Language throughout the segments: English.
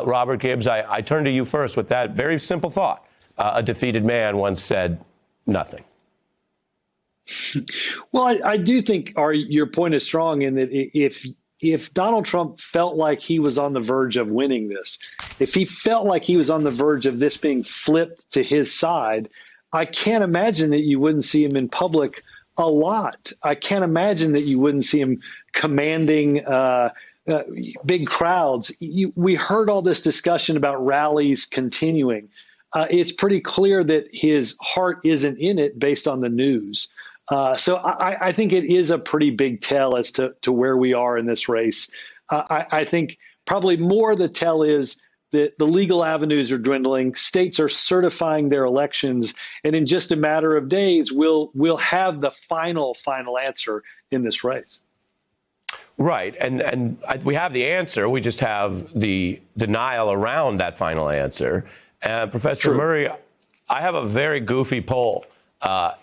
Robert Gibbs, I turn to you first with that very simple thought. A defeated man once said nothing. Well, I do think your point is strong in that if Donald Trump felt like he was on the verge of winning this, if he felt like he was on the verge of this being flipped to his side, I can't imagine that you wouldn't see him in public a lot. I can't imagine that you wouldn't see him commanding big crowds. We heard all this discussion about rallies continuing. It's pretty clear that his heart isn't in it based on the news. So I think it is a pretty big tell as to where we are in this race. I think probably more the tell is that the legal avenues are dwindling. States are certifying their elections. And in just a matter of days, we'll have the final answer in this race. Right. And we have the answer. We just have the denial around that final answer. Professor Murray, I have a very goofy poll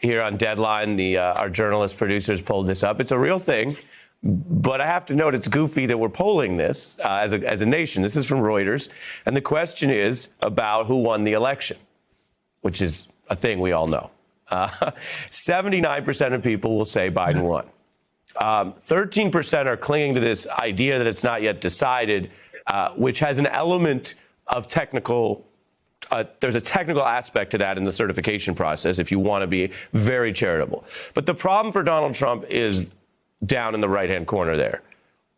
here on Deadline. Our journalist producers pulled this up. It's a real thing, but I have to note it's goofy that we're polling this as a nation. This is from Reuters. And the question is about who won the election, which is a thing we all know. 79% of people will say Biden won. 13% are clinging to this idea that it's not yet decided, which has an element of technical. There's a technical aspect to that in the certification process if you want to be very charitable. But the problem for Donald Trump is down in the right-hand corner there.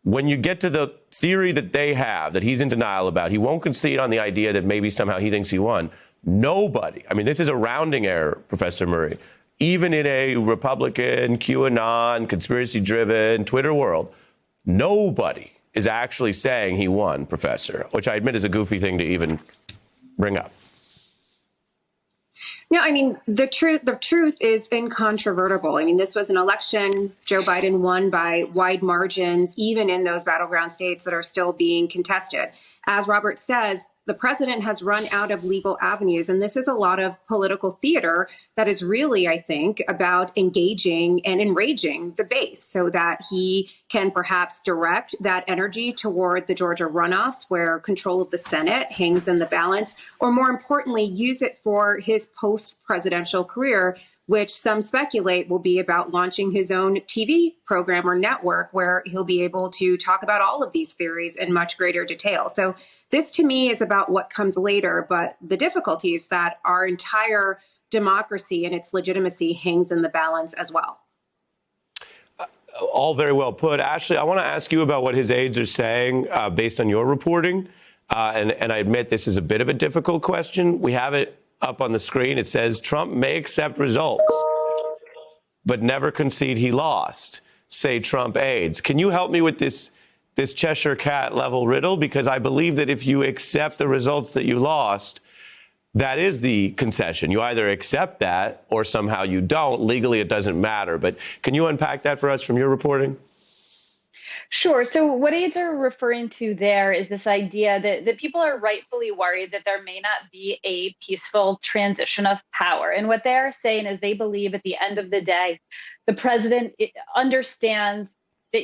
When you get to the theory that they have, that he's in denial about, he won't concede on the idea that maybe somehow he thinks he won. Nobody, I mean, this is a rounding error, Professor Murray, even in a Republican, QAnon, conspiracy-driven Twitter world, nobody is actually saying he won, Professor, which I admit is a goofy thing to even bring up. No, I mean, the truth is incontrovertible. I mean, this was an election. Joe Biden won by wide margins, even in those battleground states that are still being contested. As Robert says, the president has run out of legal avenues, and this is a lot of political theater that is really, I think, about engaging and enraging the base so that he can perhaps direct that energy toward the Georgia runoffs where control of the Senate hangs in the balance, or more importantly, use it for his post-presidential career, which some speculate will be about launching his own TV program or network where he'll be able to talk about all of these theories in much greater detail. So this, to me, is about what comes later. But the difficulty is that our entire democracy and its legitimacy hangs in the balance as well. All very well put. Ashley, I want to ask you about what his aides are saying based on your reporting. And I admit this is a bit of a difficult question. We have it up on the screen. It says Trump may accept results, but never concede he lost, say Trump aides. Can you help me with this Cheshire Cat level riddle? Because I believe that if you accept the results that you lost, that is the concession. You either accept that or somehow you don't. Legally, it doesn't matter. But can you unpack that for us from your reporting? Sure. So what aides are referring to there is this idea that people are rightfully worried that there may not be a peaceful transition of power. And what they're saying is they believe at the end of the day, the president understands that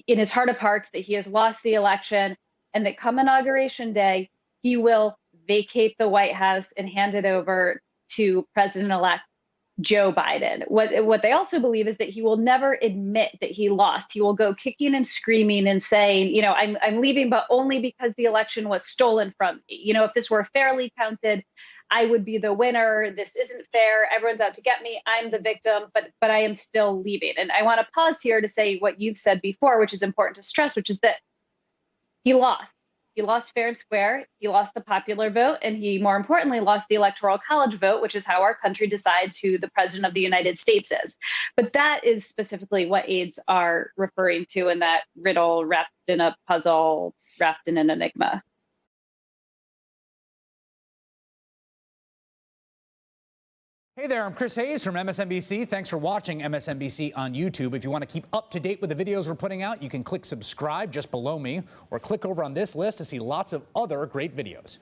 in his heart of hearts that he has lost the election and that come Inauguration Day, he will vacate the White House and hand it over to President-elect Joe Biden. What they also believe is that he will never admit that he lost. He will go kicking and screaming and saying, I'm leaving, but only because the election was stolen from me. If this were fairly counted, I would be the winner. This isn't fair. Everyone's out to get me. I'm the victim, but I am still leaving. And I want to pause here to say what you've said before, which is important to stress, which is that he lost. He lost fair and square. He lost the popular vote. And he, more importantly, lost the Electoral College vote, which is how our country decides who the president of the United States is. But that is specifically what aides are referring to in that riddle wrapped in a puzzle, wrapped in an enigma. Hey there, I'm Chris Hayes from MSNBC. Thanks for watching MSNBC on YouTube. If you want to keep up to date with the videos we're putting out, you can click subscribe just below me or click over on this list to see lots of other great videos.